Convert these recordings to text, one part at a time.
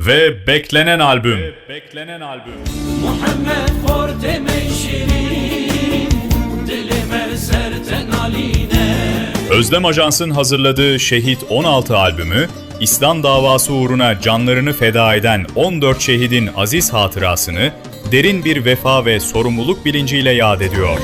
Ve beklenen albüm. Muhammed Forte meşrin, dilime serten aline. Özlem Ajans'ın hazırladığı Şehit 16 albümü, İslam davası uğruna canlarını feda eden 14 şehidin aziz hatırasını derin bir vefa ve sorumluluk bilinciyle yad ediyor.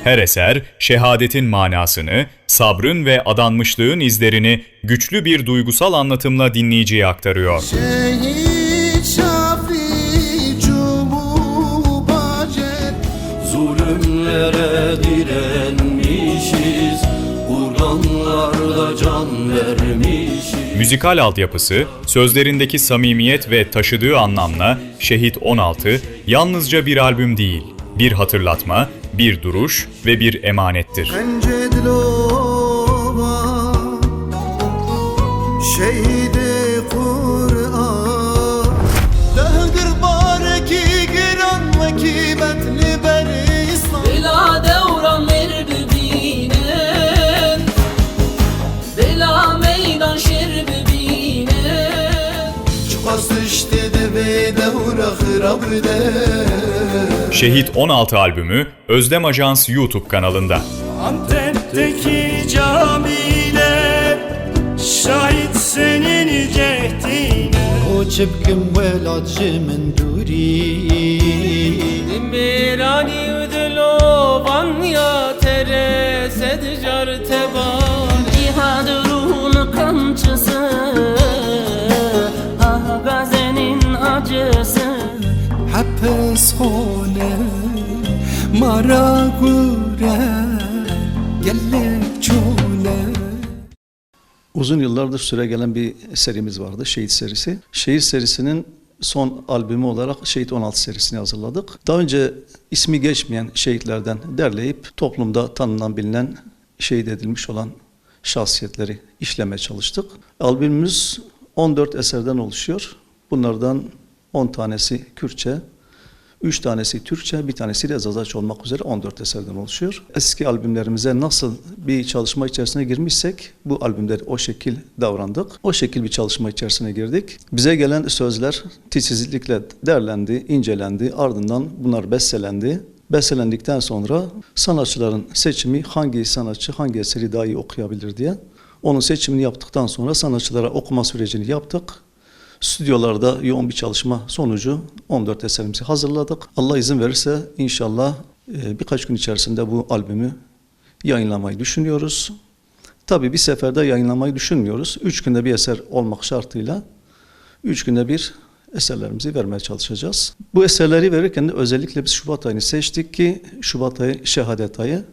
Her eser, şehadetin manasını, sabrın ve adanmışlığın izlerini güçlü bir duygusal anlatımla dinleyiciye aktarıyor. Şehit Şafii Cumhurbaşkanı, Zulümlere direnmişiz, Kur'anlarla can vermişiz. Müzikal altyapısı, sözlerindeki samimiyet ve taşıdığı anlamla Şehit 16 yalnızca bir albüm değil, bir hatırlatma, bir duruş ve bir emanettir. Pence dilova, şehidi Kur'an, dehdir bareki giran mekibetli beri İslam. Bela devran merbibinen, bela meydan şerbibinen. Çıkası işte de ve devra hırabde. Şehit 16 albümü Özlem Ajans YouTube kanalında. Antep'teki camiler şahit senin cehdine. O çepkim velacı menduri, Mirani ödülovan ya tere sedcar teban. Cihad ruhun kamçısı, ah gazenin acısı. hapis hone mara gure gelek çole. Uzun yıllardır süregelen bir serimiz vardı, Şehit serisi. Şehit serisinin son albümü olarak Şehit 16 serisini hazırladık. Daha önce ismi geçmeyen şehitlerden derleyip toplumda tanınan, bilinen, şehit edilmiş olan şahsiyetleri işlemeye çalıştık. Albümümüz 14 eserden oluşuyor. Bunlardan 10 tanesi Kürtçe, 3 tanesi Türkçe, bir tanesi de Zazaç olmak üzere 14 eserden oluşuyor. Eski albümlerimize nasıl bir çalışma içerisine girmişsek bu albümde o şekil davrandık. O şekil bir çalışma içerisine girdik. Bize gelen sözler titizlikle derlendi, incelendi. Ardından bunlar bestelendi. Bestelendikten sonra sanatçıların seçimi hangi sanatçı hangi eseri daha iyi okuyabilir diye. Onun seçimini yaptıktan sonra sanatçılara okuma sürecini yaptık. Stüdyolarda yoğun bir çalışma sonucu 14 eserimizi hazırladık. Allah izin verirse inşallah birkaç gün içerisinde bu albümü yayınlamayı düşünüyoruz. Tabii bir seferde yayınlamayı düşünmüyoruz. 3 günde bir eser olmak şartıyla 3 günde bir eserlerimizi vermeye çalışacağız. Bu eserleri verirken de özellikle biz Şubat ayını seçtik ki Şubat ayı şehadet ayı.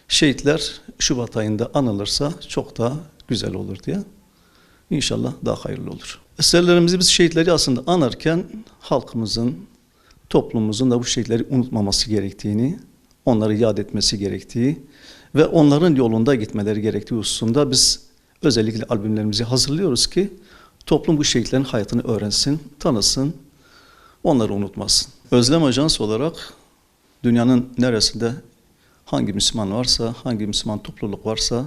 Şehitler Şubat ayında anılırsa çok daha güzel olur diye. İnşallah daha hayırlı olur. Eserlerimizi biz şehitleri aslında anarken halkımızın, toplumumuzun da bu şehitleri unutmaması gerektiğini, onları yad etmesi gerektiği ve onların yolunda gitmeleri gerektiği hususunda biz özellikle albümlerimizi hazırlıyoruz ki toplum bu şehitlerin hayatını öğrensin, tanısın, onları unutmasın. Özlem Ajans olarak dünyanın neresinde hangi Müslüman varsa, hangi Müslüman topluluk varsa,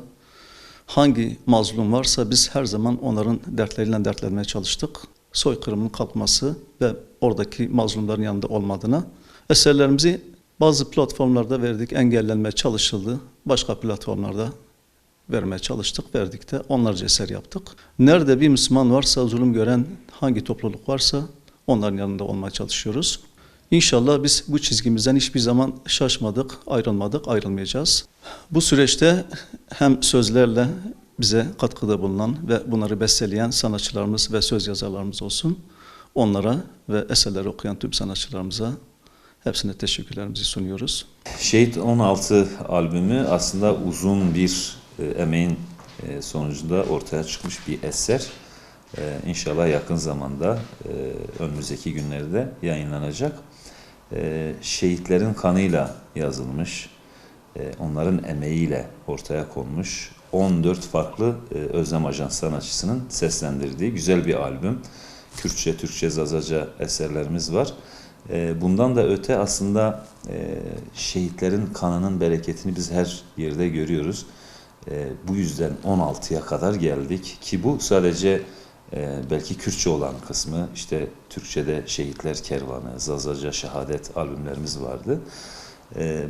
hangi mazlum varsa biz her zaman onların dertleriyle dertlenmeye çalıştık. Soykırımın kalkması ve oradaki mazlumların yanında olmadığına. Eserlerimizi bazı platformlarda verdik, engellenmeye çalışıldı. Başka platformlarda vermeye çalıştık, verdik de onlarca eser yaptık. Nerede bir Müslüman varsa, zulüm gören hangi topluluk varsa onların yanında olmaya çalışıyoruz. İnşallah biz bu çizgimizden hiçbir zaman şaşmadık, ayrılmadık, ayrılmayacağız. Bu süreçte hem sözlerle bize katkıda bulunan ve bunları besteleyen sanatçılarımız ve söz yazarlarımız olsun. Onlara ve eserleri okuyan tüm sanatçılarımıza hepsine teşekkürlerimizi sunuyoruz. Şehit 16 albümü aslında uzun bir emeğin sonucunda ortaya çıkmış bir eser. İnşallah yakın zamanda önümüzdeki günlerde yayınlanacak. Şehitlerin kanıyla yazılmış, onların emeğiyle ortaya konmuş 14 farklı Özlem Ajan sanatçısının seslendirdiği güzel bir albüm. Kürtçe, Türkçe, Zazaca eserlerimiz var. Bundan da öte aslında şehitlerin kanının bereketini biz her yerde görüyoruz. Bu yüzden 16'ya kadar geldik ki bu sadece belki Kürtçe olan kısmı, işte Türkçe'de Şehitler Kervanı, Zazaca, Şehadet albümlerimiz vardı.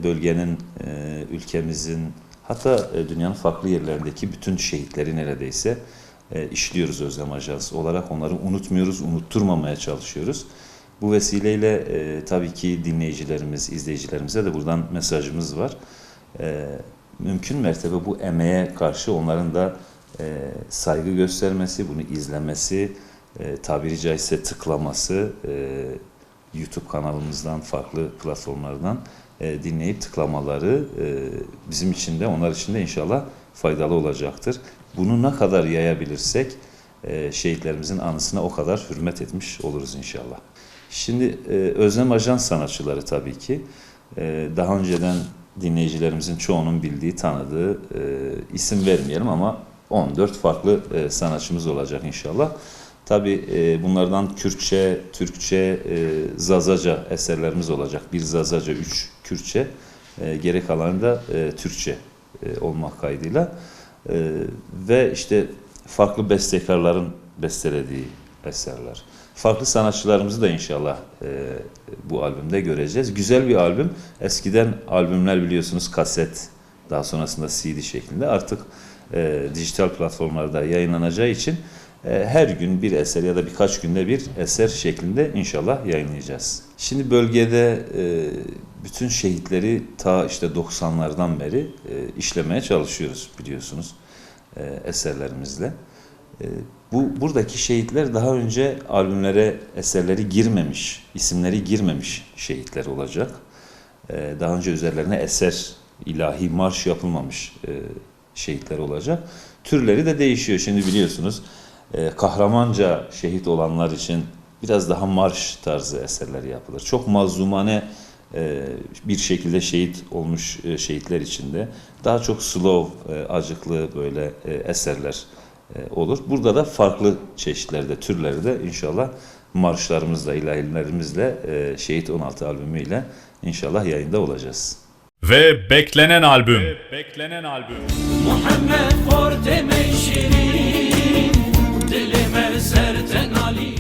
Bölgenin, ülkemizin, hatta dünyanın farklı yerlerindeki bütün şehitleri neredeyse işliyoruz Özlem Ajansı olarak. Onları unutmuyoruz, unutturmamaya çalışıyoruz. Bu vesileyle tabii ki dinleyicilerimiz, izleyicilerimize de buradan mesajımız var. Mümkün mertebe bu emeğe karşı onların da saygı göstermesi, bunu izlemesi, tabiri caizse tıklaması, YouTube kanalımızdan, farklı platformlardan dinleyip tıklamaları bizim için de onlar için de inşallah faydalı olacaktır. Bunu ne kadar yayabilirsek şehitlerimizin anısına o kadar hürmet etmiş oluruz inşallah. Şimdi Özlem Ajans sanatçıları tabii ki daha önceden dinleyicilerimizin çoğunun bildiği, tanıdığı, isim vermeyelim ama 14 farklı sanatçımız olacak inşallah. Tabii bunlardan Kürtçe, Türkçe, Zazaca eserlerimiz olacak. Bir Zazaca, 3 Kürtçe, geri kalanı da Türkçe olmak kaydıyla. Ve işte farklı bestekarların bestelediği eserler. Farklı sanatçılarımızı da inşallah bu albümde göreceğiz. Güzel bir albüm. Eskiden albümler biliyorsunuz kaset, daha sonrasında CD şeklinde. Artık dijital platformlarda yayınlanacağı için her gün bir eser ya da birkaç günde bir eser şeklinde inşallah yayınlayacağız. Şimdi bölgede bütün şehitleri ta işte 90'lardan beri işlemeye çalışıyoruz biliyorsunuz eserlerimizle. Buradaki şehitler daha önce albümlere eserleri girmemiş, isimleri girmemiş şehitler olacak. Daha önce üzerlerine eser, ilahi marş yapılmamış şehitler olacak. Türleri de değişiyor. Şimdi biliyorsunuz kahramanca şehit olanlar için biraz daha marş tarzı eserler yapılır. Çok mazlumane bir şekilde şehit olmuş şehitler için de daha çok slow, acıklı böyle eserler olur. Burada da farklı çeşitlerde, türlerde inşallah marşlarımızla, ilahilerimizle Şehit 16 albümüyle inşallah yayında olacağız. Ve beklenen albüm. Muhammed Forte Meşirin Dilime serten Ali